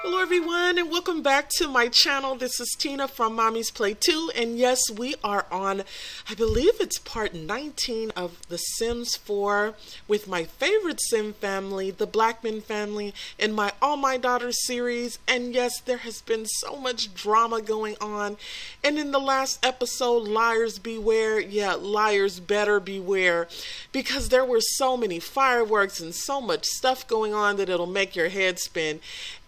Hello everyone and welcome back to my channel. This is Tina from Mommy's Play 2, and yes, we are on, I believe it's part 19 of The Sims 4 with my favorite Sim family, the Blackmon family, in my All My Daughters series. And yes, there has been so much drama going on, and in the last episode, liars beware. Yeah, liars better beware, because there were so many fireworks and so much stuff going on that it'll make your head spin.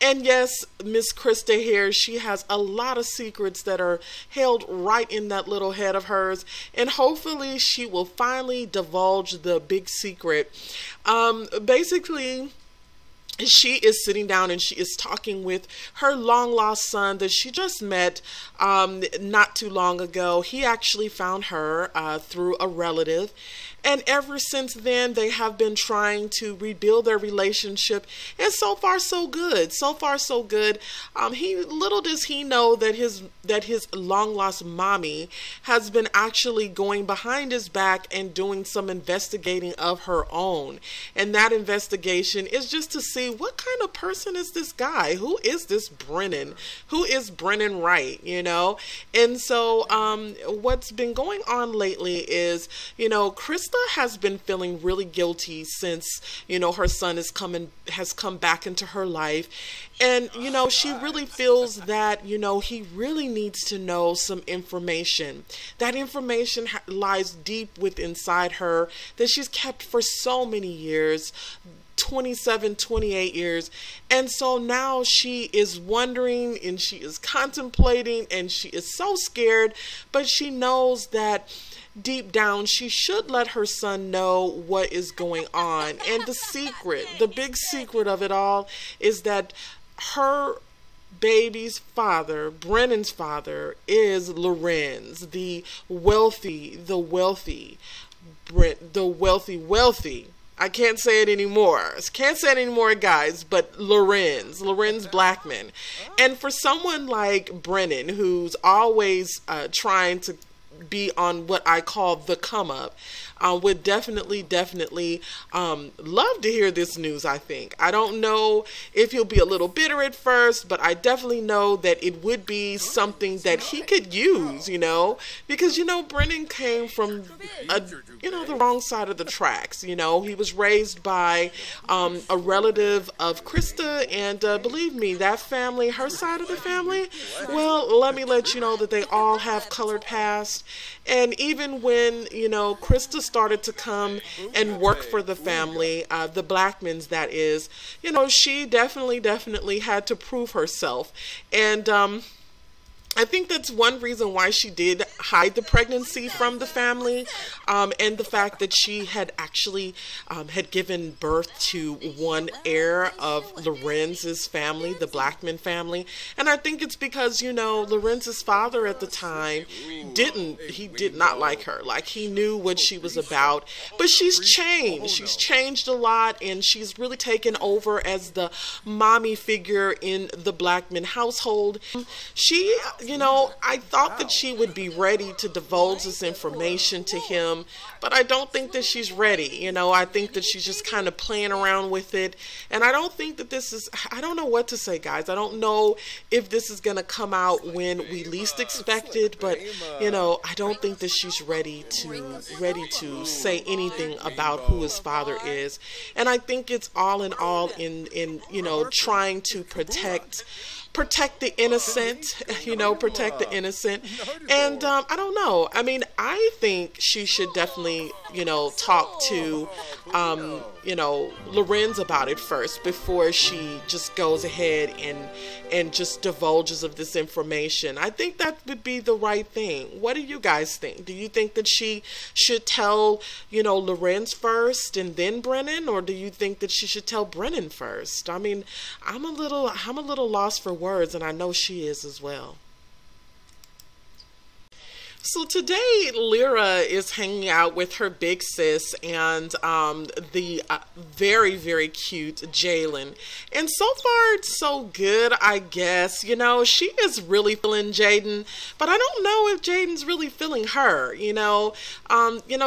And yes, Miss Christa here, she has a lot of secrets that are held right in that little head of hers, and hopefully she will finally divulge the big secret. Basically, she is sitting down and she is talking with her long lost son that she just met not too long ago. He actually found her through a relative, and ever since then they have been trying to rebuild their relationship, and so far so good. So far so good. Little does he know that his long lost mommy has been actually going behind his back and doing some investigating of her own, and that investigation is just to see what kind of person is this guy? Who is this Brennan? Who is Brennan Wright, you know? And so what's been going on lately is, you know, Christa has been feeling really guilty since, you know, her son has come back into her life. And, you know, she really feels that, you know, he really needs to know some information. That information lies deep within inside her that she's kept for so many years. 27, 28 years. And so now she is wondering and she is contemplating and she is so scared, but she knows that deep down she should let her son know what is going on. And the secret, the big secret of it all, is that her baby's father, Brennan's father, is Lorenz, the wealthy. I can't say it anymore. Can't say it anymore, guys, but Lorenz Blackmon. And for someone like Brennan, who's always trying to be on what I call the come up, would definitely love to hear this news. I don't know if he'll be a little bitter at first, but I definitely know that it would be something that he could use, you know, because, you know, Brennan came from the wrong side of the tracks. You know, he was raised by a relative of Christa, and believe me, that family, her side of the family, well, let me let you know that they all have colored past. And even when, you know, Christa started to come and work for the family, the Blackmons, that is, you know, she definitely had to prove herself. And I think that's one reason why she did hide the pregnancy from the family, and the fact that she had actually had given birth to one heir of Lorenz's family, the Blackmon family. And I think it's because, you know, Lorenz's father at the time did not like her. Like, he knew what she was about, but she's changed. She's changed a lot, and she's really taken over as the mommy figure in the Blackmon household. She, you know, I thought that she would be ready to divulge this information to him, but I don't think that she's ready. You know, I think that she's just kind of playing around with it, and I don't think that this is, I don't know what to say, guys. I don't know if this is going to come out when we least expect it, but, you know, I don't think that she's ready to say anything about who his father is. And I think it's all in all in you know, trying to protect the innocent, you know, protect the innocent. And I don't know. I mean, I think she should definitely, you know, talk to, you know, Lorenz about it first before she just goes ahead and just divulges of this information. I think that would be the right thing. What do you guys think? Do you think that she should tell, you know, Lorenz first and then Brennan, or do you think that she should tell Brennan first? I mean, I'm a little lost for words, and I know she is as well. So today, Lira is hanging out with her big sis and the very, very cute Jaden. And so far, it's so good, I guess. You know, she is really feeling Jaden, but I don't know if Jaden's really feeling her, you know.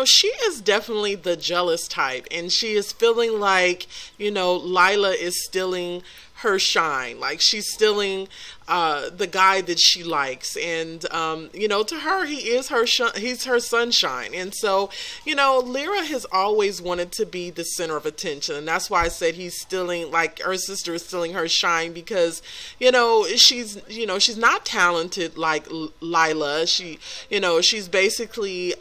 She is definitely the jealous type, and she is feeling like, you know, Lylah is stealing her shine. Like, she's stealing the guy that she likes, and you know, to her, he's her sunshine. And so, you know, Lira has always wanted to be the center of attention, and that's why I said he's stealing, like, her sister is stealing her shine, because, you know, she's not talented like Lylah. She's basically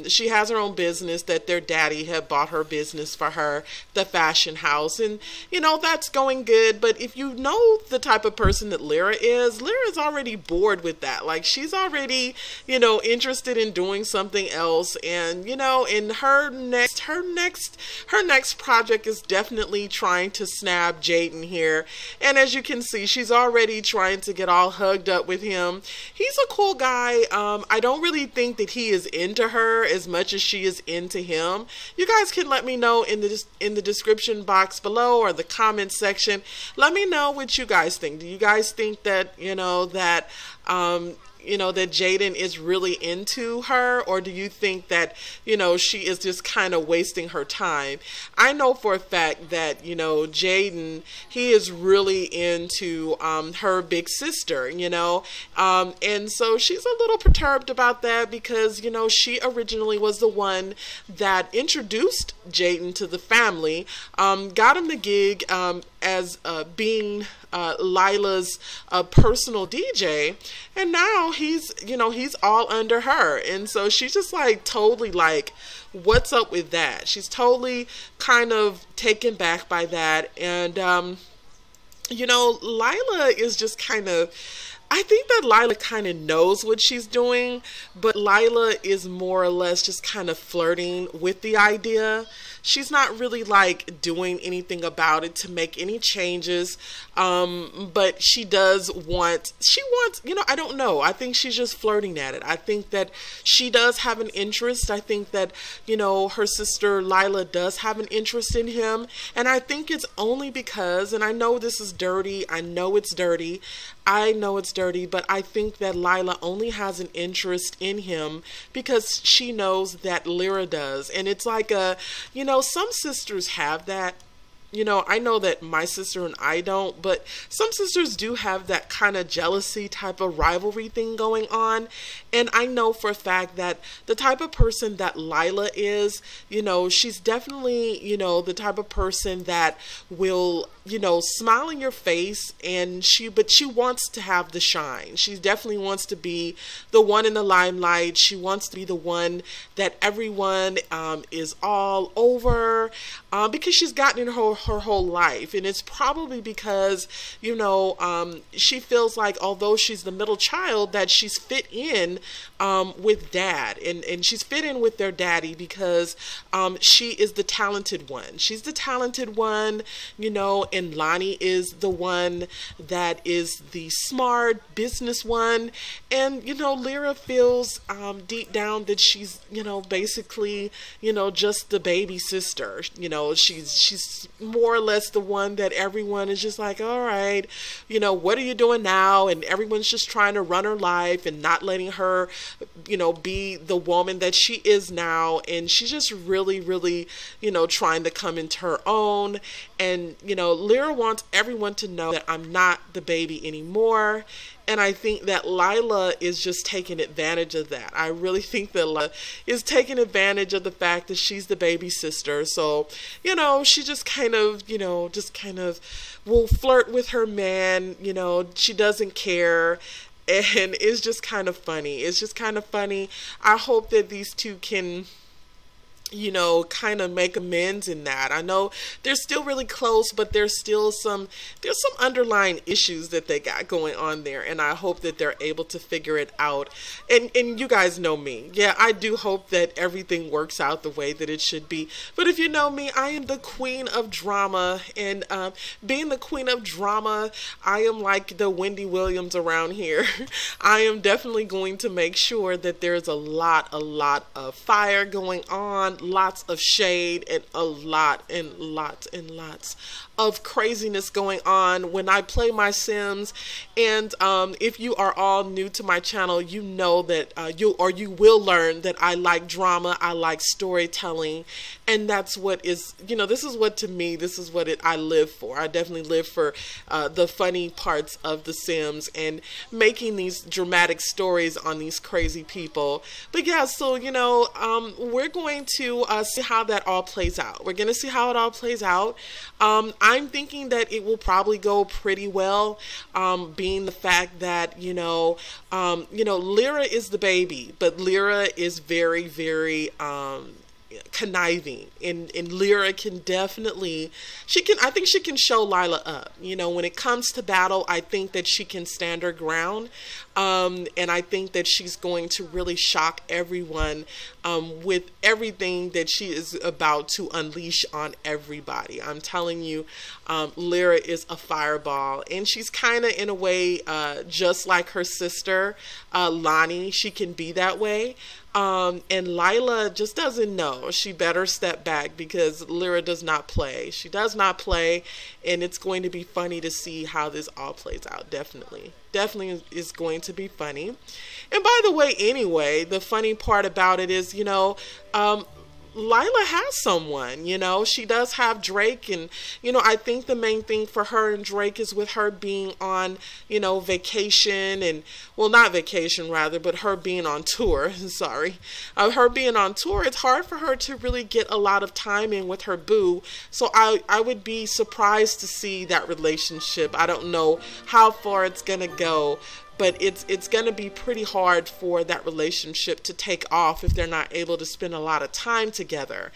she has her own business that their daddy had bought her business for her, the fashion house, and you know, that's going good. But if you know the type of person that Lira's already bored with that. Like, she's already, you know, interested in doing something else. And, you know, in her next project is definitely trying to snap Jaden here. And as you can see, she's already trying to get all hugged up with him. He's a cool guy. I don't really think that he is into her as much as she is into him. You guys can let me know in the description box below, or the comment section. Let me know what you guys think. Do you guys think that, you know, that that Jaden is really into her, or do you think that, you know, she is just kind of wasting her time? I know for a fact that, you know, Jaden, he is really into her big sister, you know, and so she's a little perturbed about that, because, you know, she originally was the one that introduced Jaden to the family, got him the gig as being Lilah's personal DJ, and now he's all under her. And so she's just like totally like, what's up with that? She's totally kind of taken back by that. And you know, Lylah is just kind of, I think that Lylah kind of knows what she's doing, but Lylah is more or less just kind of flirting with the idea. She's not really like doing anything about it to make any changes, but she wants, you know, I don't know. I think she's just flirting at it. I think that she does have an interest. I think that, you know, her sister Lylah does have an interest in him. And I think it's only because, and I know this is dirty, I know it's dirty, but I think that Lylah only has an interest in him because she knows that Lira does. And it's like you know, some sisters have that. You know, I know that my sister and I don't, but some sisters do have that kind of jealousy type of rivalry thing going on. And I know for a fact that the type of person that Lylah is, you know, she's definitely, you know, the type of person that will, you know, smile in your face, and but she wants to have the shine. She definitely wants to be the one in the limelight. She wants to be the one that everyone is all over, because she's gotten in her whole life. And it's probably because, you know, she feels like, although she's the middle child, that she's fit in with dad, and she's fit in with their daddy because she is the talented one. She's the talented one, you know, and Lonnie is the one that is the smart business one. And, you know, Lira feels deep down that she's, you know, basically, you know, just the baby sister. You know, she's more or less the one that everyone is just like, all right, you know, what are you doing now? And everyone's just trying to run her life and not letting her, you know, be the woman that she is now. And she's just really, really, you know, trying to come into her own. And, you know, Lira wants everyone to know that I'm not the baby anymore. And I think that Lylah is just taking advantage of that. I really think that Lylah is taking advantage of the fact that she's the baby sister. So, you know, she just kind of, you know, will flirt with her man. You know, she doesn't care. And it's just kind of funny. It's just kind of funny. I hope that these two can, you know, kind of make amends in that. I know they're still really close, but there's some underlying issues that they got going on there, and I hope that they're able to figure it out. And you guys know me. Yeah, I do hope that everything works out the way that it should be. But if you know me, I am the queen of drama, and being the queen of drama, I am like the Wendy Williams around here. I am definitely going to make sure that there's a lot of fire going on, on lots of shade and a lot and lots and lots of craziness going on when I play my Sims. And if you are all new to my channel, you know that you will learn that I like drama, I like storytelling, and that's what is, you know, this is what, to me, this is what I live for. I definitely live for the funny parts of The Sims and making these dramatic stories on these crazy people. But yeah, so, you know, we're going to see how that all plays out. We're going to see how it all plays out. I'm thinking that it will probably go pretty well, being the fact that, you know, Lira is the baby, but Lira is very, very, conniving, and Lira can definitely, I think she can show Lylah up. You know, when it comes to battle, I think that she can stand her ground, and I think that she's going to really shock everyone with everything that she is about to unleash on everybody. I'm telling you, Lira is a fireball, and she's kind of, in a way, just like her sister Lonnie. She can be that way. And Lylah just doesn't know. She better step back, because Lira does not play. She does not play, and it's going to be funny to see how this all plays out. Definitely is going to be funny. And by the way, anyway, the funny part about it is, you know, Lylah has someone, you know, she does have Drake, and, you know, I think the main thing for her and Drake is with her being on, you know, vacation, and, well, not vacation rather, but her being on tour, sorry, her being on tour, it's hard for her to really get a lot of time in with her boo, so I would be surprised to see that relationship. I don't know how far it's gonna go, but it's going to be pretty hard for that relationship to take off if they're not able to spend a lot of time together.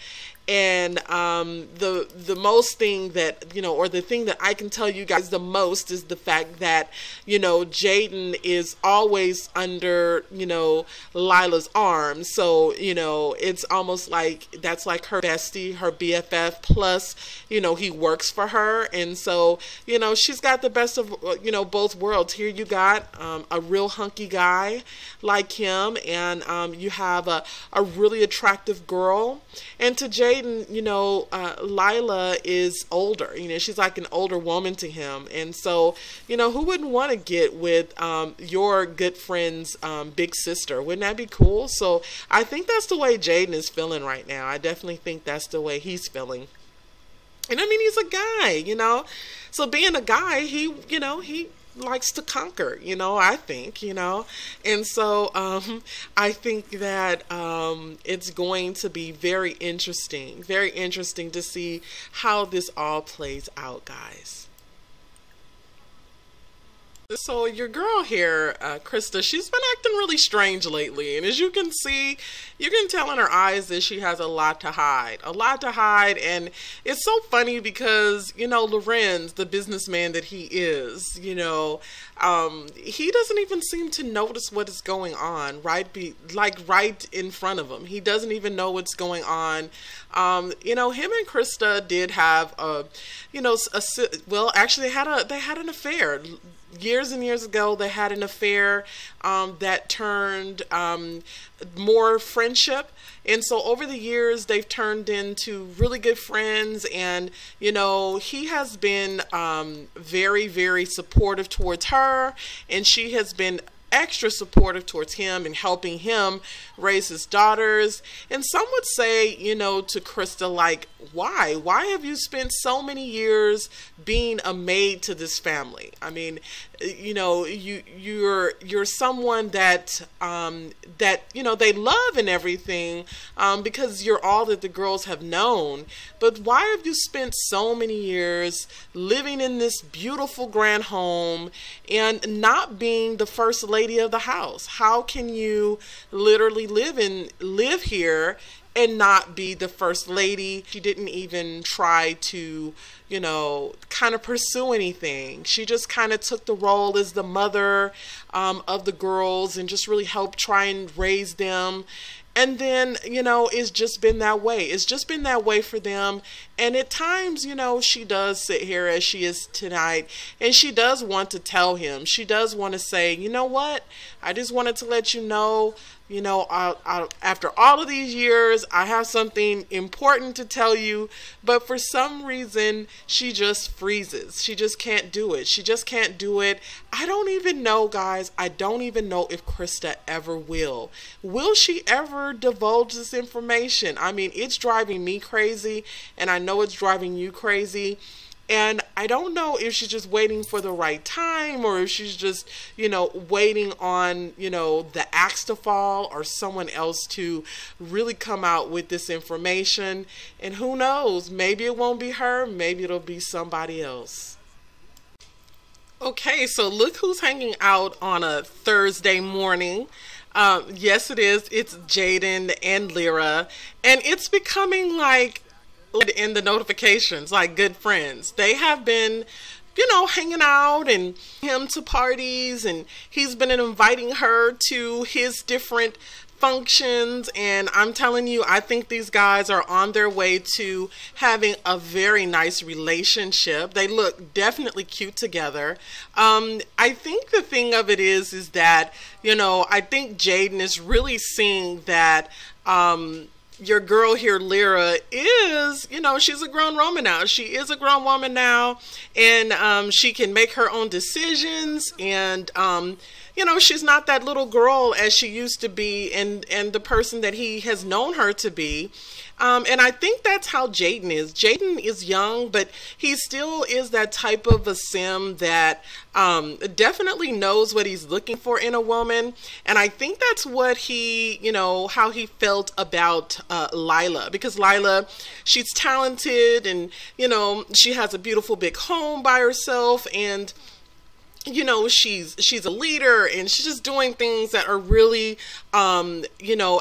And the most thing that, you know, or the thing that I can tell you guys the most is the fact that, you know, Jaden is always under, you know, Lylah's arm. So, you know, it's almost like that's like her bestie, her BFF, plus, you know, he works for her. And so, you know, she's got the best of, you know, both worlds. Here you got a real hunky guy like him, and you have a really attractive girl. And to Jaden, you know, Lylah is older. You know, she's like an older woman to him. And so, you know, who wouldn't want to get with your good friend's big sister? Wouldn't that be cool? So I think that's the way Jaden is feeling right now. I definitely think that's the way he's feeling. And I mean, he's a guy, you know. So being a guy, he, you know, he likes to conquer, you know, I think, you know. And so I think that it's going to be very interesting to see how this all plays out, guys. So your girl here, Christa, she's been acting really strange lately, and as you can see, you can tell in her eyes that she has a lot to hide, and it's so funny because, you know, Lorenz, the businessman that he is, you know, he doesn't even seem to notice what is going on, right? Right in front of him. He doesn't even know what's going on. You know, him and Christa did have you know, well, actually they had an affair. Years and years ago, they had an affair that turned more friendship. And so over the years, they've turned into really good friends. And, you know, he has been very, very supportive towards her. And she has been extra supportive towards him and helping him raise his daughters. And some would say, you know, to Christa, like, why have you spent so many years being a maid to this family? I mean, you know, you're someone that that, you know, they love and everything, because you're all that the girls have known. But why have you spent so many years living in this beautiful grand home and not being the first lady of the house? How can you literally live here and not be the first lady? She didn't even try to, you know, kind of pursue anything. She just kind of took the role as the mother of the girls and just really helped try and raise them. And then, you know, it's just been that way. It's just been that way for them. And at times, you know, she does sit here as she is tonight, and she does want to tell him. She does want to say, you know what? I just wanted to let you know, you know, after all of these years, I have something important to tell you. But for some reason, she just freezes. She just can't do it. She just can't do it. I don't even know, guys. I don't even know if Christa ever will. Will she ever divulge this information? I mean, it's driving me crazy, and I know it's driving you crazy. And I don't know if she's just waiting for the right time, or if she's just, you know, waiting on, you know, the axe to fall or someone else to really come out with this information. And who knows, maybe it won't be her, maybe it'll be somebody else. Okay, so look who's hanging out on a Thursday morning. Yes, it is. It's Jaden and Lira, and it's becoming like in the notifications, like good friends. They have been, you know, hanging out and him to parties, and he's been inviting her to his different functions. And I'm telling you, I think these guys are on their way to having a very nice relationship. They look definitely cute together. I think the thing of it is that, you know, I think Jaden is really seeing that your girl here, Lira, is, you know, she's a grown woman now. She is a grown woman now, and she can make her own decisions, and you know, she's not that little girl as she used to be, and the person that he has known her to be. And I think that's how Jaden is. Jaden is young, but he still is that type of a sim that definitely knows what he's looking for in a woman. And I think that's what he, you know, how he felt about Lylah, because Lylah, she's talented, and, you know, she has a beautiful big home by herself, and you know, she's a leader, and she's just doing things that are really, you know,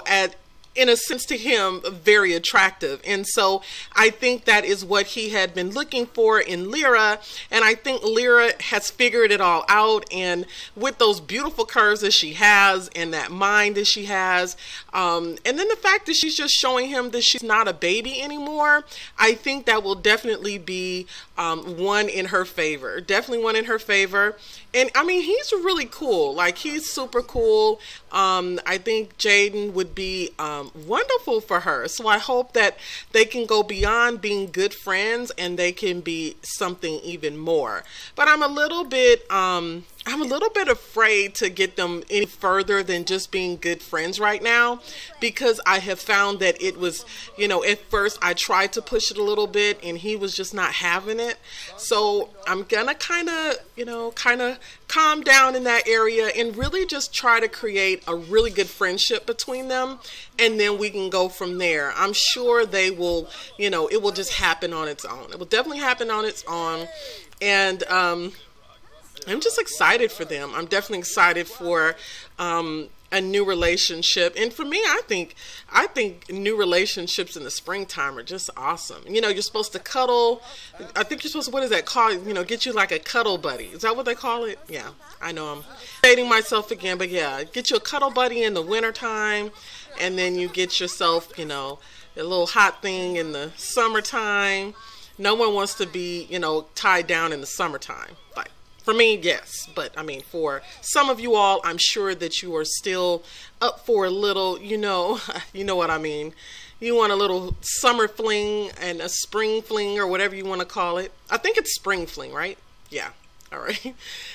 in a sense to him, very attractive. And so I think that is what he had been looking for in Lira. And I think Lira has figured it all out. And with those beautiful curves that she has, and that mind that she has, and then the fact that she's just showing him that she's not a baby anymore, I think that will definitely be one in her favor. Definitely one in her favor. And I mean, he's really cool. Like, he's super cool. I think Jaden would be wonderful for her. So I hope that they can go beyond being good friends, and they can be something even more. But I'm a little bit afraid to get them any further than just being good friends right now, because I have found that it was, you know, at first I tried to push it a little bit, and he was just not having it. So I'm gonna kind of calm down in that area, and really just try to create a really good friendship between them, and then we can go from there. I'm sure they will, you know, it will just happen on its own. It will definitely happen on its own. And I'm just excited for them. I'm definitely excited for a new relationship. And for me, I think new relationships in the springtime are just awesome. You know, you're supposed to cuddle. I think you're supposed to, what is that called? You know, get you like a cuddle buddy. Is that what they call it? Yeah, I know I'm dating myself again, but yeah, get you a cuddle buddy in the wintertime, and then you get yourself, you know, a little hot thing in the summertime. No one wants to be, you know, tied down in the summertime. Like, for me, yes. But, I mean, for some of you all, I'm sure that you are still up for a little, you know what I mean. You want a little summer fling and a spring fling, or whatever you want to call it. I think it's spring fling, right? Yeah. All right.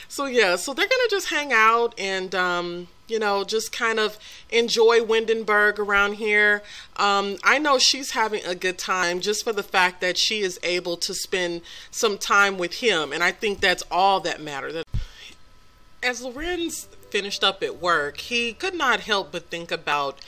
So, yeah. So, they're going to just hang out and, you know, just kind of enjoy Windenburg around here. I know she's having a good time just for the fact that she is able to spend some time with him. And I think that's all that matters. As Lorenz finished up at work, he could not help but think about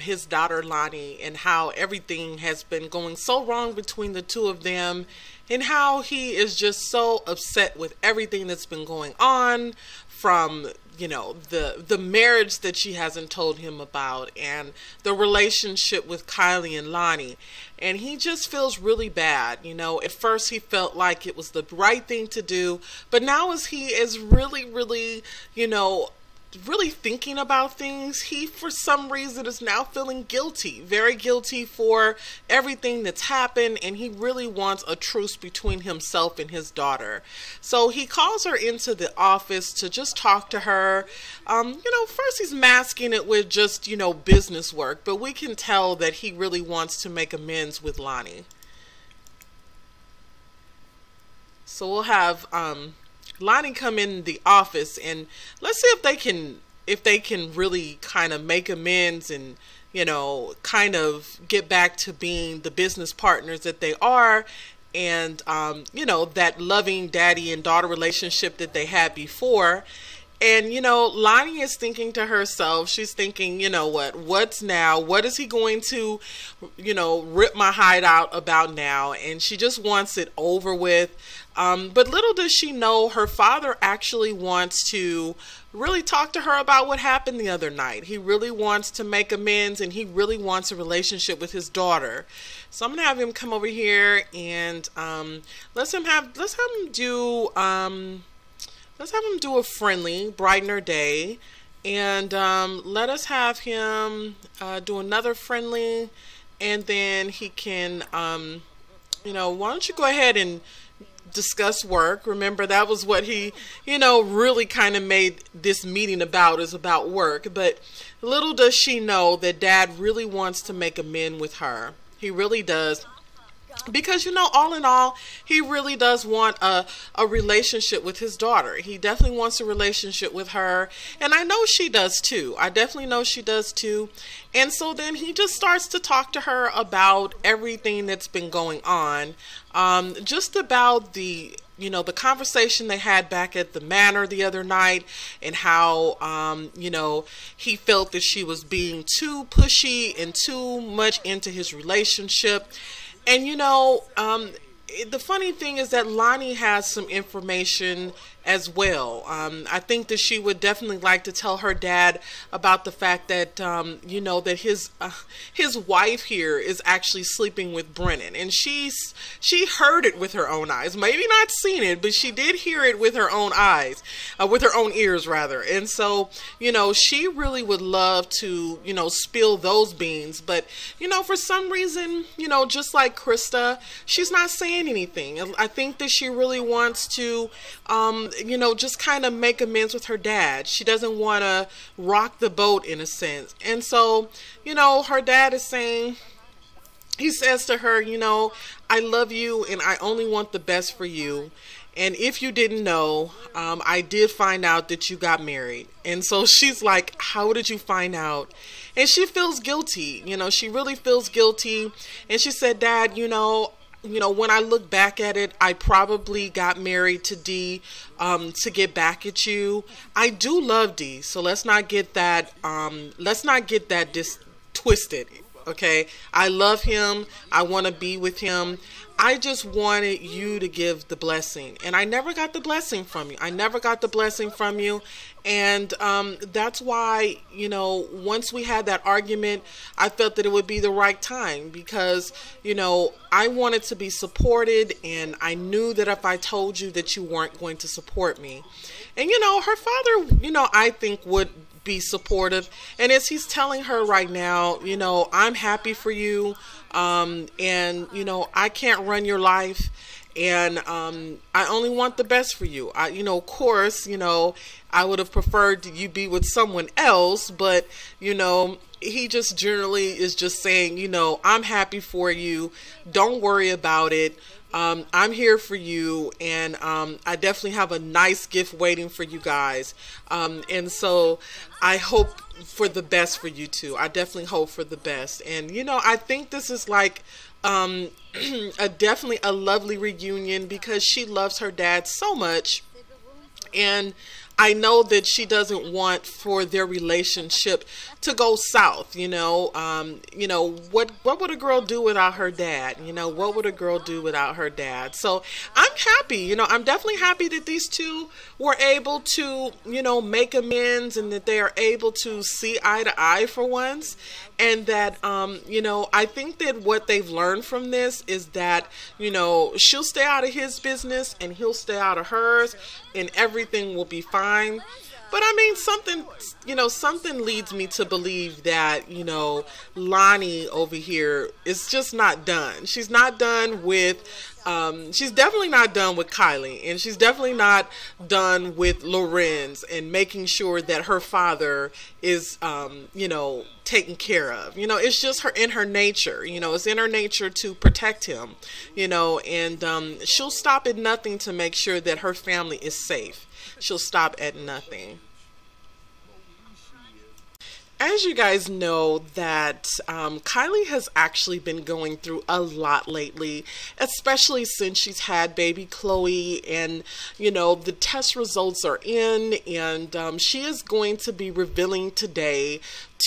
his daughter Lonnie, and how everything has been going so wrong between the two of them, and how he is just so upset with everything that's been going on, from, you know, the marriage that she hasn't told him about, and the relationship with Kylie and Lonnie. And he just feels really bad. You know, at first he felt like it was the right thing to do, but now as he is really, you know, really thinking about things, he for some reason is now feeling guilty, very guilty for everything that's happened, and he really wants a truce between himself and his daughter. So he calls her into the office to just talk to her. First he's masking it with just, business work, but we can tell that he really wants to make amends with Lonnie. So we'll have Lonnie come in the office, and let's see if they can really kind of make amends and kind of get back to being the business partners that they are, and that loving daddy and daughter relationship that they had before. And Lonnie is thinking to herself, she's thinking, what's now? What is he going to rip my hide out about now? And she just wants it over with. But little does she know, her father actually wants to really talk to her about what happened the other night. He really wants to make amends, and he really wants a relationship with his daughter. So I'm gonna have him come over here, and let's have him do a friendly, brighten her day, and let us have him do another friendly, and then he can why don't you go ahead and discuss work. Remember, that was what he really kind of made this meeting about, is about work. But little does she know that dad really wants to make amends with her. He really does. Because, all in all, he really does want a relationship with his daughter. He definitely wants a relationship with her. And I know she does too. I definitely know she does too. And so then he just starts to talk to her about everything that's been going on. Just about the conversation they had back at the manor the other night, and how, he felt that she was being too pushy and too much into his relationship. And, the funny thing is that Lonnie has some information as well. I think that she would definitely like to tell her dad about the fact that, that his wife here is actually sleeping with Brennan. And she heard it with her own eyes. Maybe not seen it, but she did hear it with her own eyes, with her own ears rather. And so, she really would love to, spill those beans. But, for some reason, just like Christa, she's not saying anything. I think that she really wants to, just kind of make amends with her dad. She doesn't want to rock the boat in a sense. And so, her dad is saying, he says to her, I love you and I only want the best for you. And if you didn't know, I did find out that you got married. And so she's like, how did you find out? And she feels guilty. She really feels guilty. And she said, Dad, when I look back at it, I probably got married to Dee to get back at you. I do love Dee, so let's not get that twisted. Okay, I love him. I want to be with him. I just wanted you to give the blessing, and I never got the blessing from you. And that's why, once we had that argument, I felt that it would be the right time, because, I wanted to be supported, and I knew that if I told you that you weren't going to support me. And, her father, I think would be supportive. And as he's telling her right now, I'm happy for you. And, I can't run your life. And I only want the best for you. Of course, I would have preferred you be with someone else, but, he just generally is just saying, I'm happy for you. Don't worry about it. I'm here for you, and I definitely have a nice gift waiting for you guys. And so I hope for the best for you two. I definitely hope for the best. And, I think this is like definitely a lovely reunion, because she loves her dad so much. And I know that she doesn't want for their relationship to go south. What would a girl do without her dad? What would a girl do without her dad? So I'm happy. I'm definitely happy that these two were able to, make amends, and that they are able to see eye to eye for once. And that, I think that what they've learned from this is that, she'll stay out of his business and he'll stay out of hers, and everything will be fine. But I mean, something leads me to believe that, Lonnie over here is just not done. She's not done with, she's definitely not done with Kylie, and she's definitely not done with Lorenz and making sure that her father is, taken care of. It's just in her nature. It's in her nature to protect him, and she'll stop at nothing to make sure that her family is safe. She'll stop at nothing. As you guys know, that Kylie has actually been going through a lot lately, especially since she's had baby Khloe, and the test results are in, and she is going to be revealing today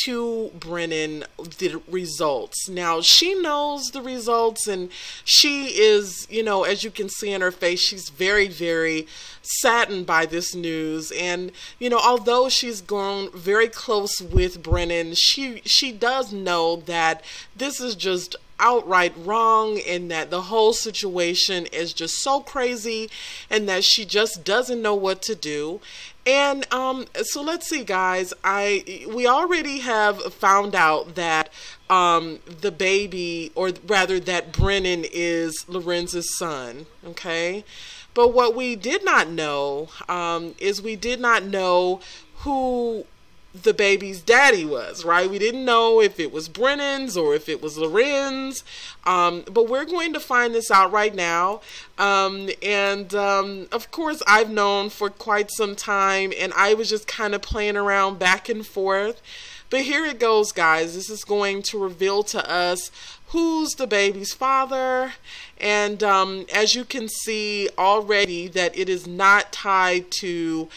to Brennan the results. Now, she knows the results, and she is, as you can see in her face, she's very, very saddened by this news. And although she's grown very close with Brennan, she does know that this is just outright wrong, and that the whole situation is just so crazy, and that she just doesn't know what to do. And so let's see, guys. We already have found out that the baby, or rather that Brennan is Lorenz's son, okay? But what we did not know is we did not know who the baby's daddy was, right? We didn't know if it was Brennan's or if it was Lorenz, but we're going to find this out right now. Of course, I've known for quite some time, and I was just kind of playing around back and forth. But here it goes, guys. This is going to reveal to us who's the baby's father. And as you can see already, that it is not tied to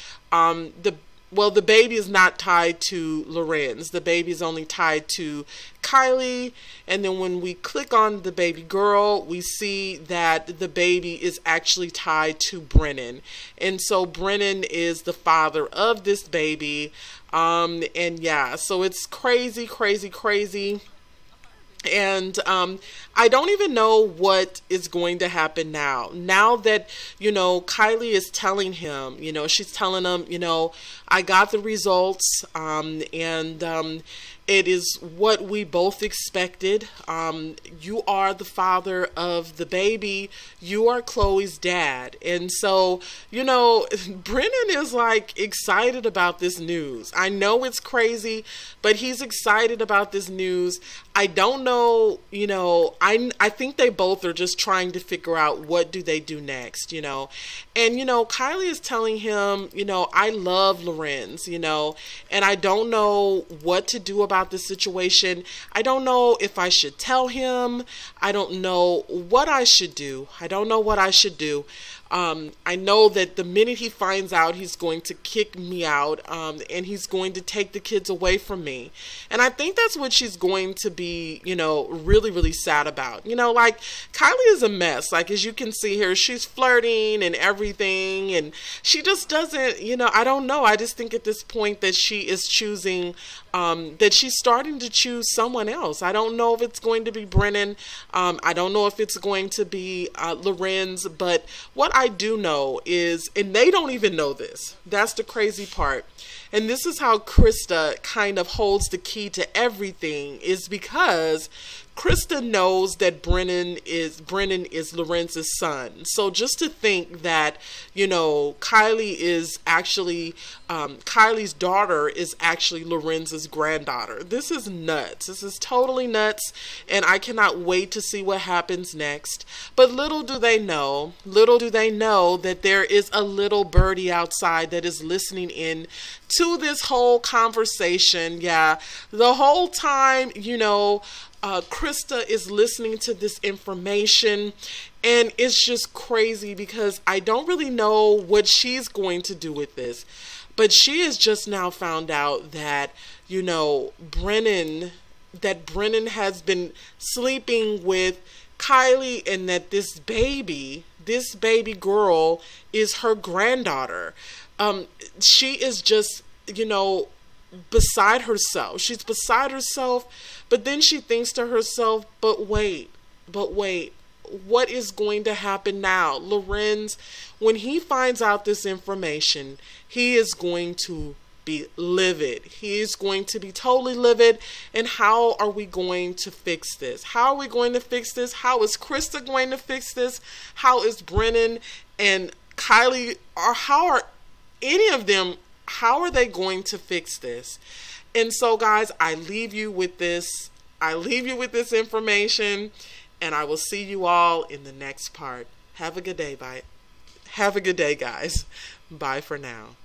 the baby is not tied to Lorenz. The baby is only tied to Kylie. And then when we click on the baby girl, we see that the baby is actually tied to Brennan. And so Brennan is the father of this baby. And yeah, so it's crazy, crazy, crazy. And I don't even know what is going to happen now. Now that, Kylie is telling him, she's telling him, I got the results, and it is what we both expected. You are the father of the baby. You are Khloe's dad. And so, Brennan is like excited about this news. I know it's crazy, but he's excited about this news. I don't know, I think they both are just trying to figure out what do they do next, And, Kylie is telling him, I love Lorenz, and I don't know what to do about this situation. I don't know if I should tell him. I don't know what I should do. I don't know what I should do. I know that the minute he finds out, he's going to kick me out, and he's going to take the kids away from me. And I think that's what she's going to be, really, really sad about. Like, Kylie is a mess. Like, as you can see here, she's flirting and everything, and she just doesn't, I don't know. I just think at this point that she is choosing, that she's starting to choose someone else. I don't know if it's going to be Brennan. I don't know if it's going to be Lorenz, but what I do know is, and they don't even know this, that's the crazy part, and this is how Christa kind of holds the key to everything, is because Christa knows that Brennan is Lorenz's son. So just to think that, Kylie is actually, Kylie's daughter is actually Lorenz's granddaughter. This is nuts. This is totally nuts. And I cannot wait to see what happens next. But little do they know that there is a little birdie outside that is listening in to this whole conversation. Yeah, the whole time, Christa is listening to this information, and it's just crazy because I don't really know what she's going to do with this. But she has just now found out that, Brennan has been sleeping with Kylie, and that this baby girl is her granddaughter. She is just, beside herself. She's beside herself, but then she thinks to herself, but wait, what is going to happen now. Lorenz, when he finds out this information, he is going to be livid. He is going to be totally livid. And how are we going to fix this? How are we going to fix this? How is Christa going to fix this? How is Brennan and Kylie, or how are any of them, how are they going to fix this? And so, guys, I leave you with this. I leave you with this information, and I will see you all in the next part. Have a good day. Bye. Have a good day, guys. Bye for now.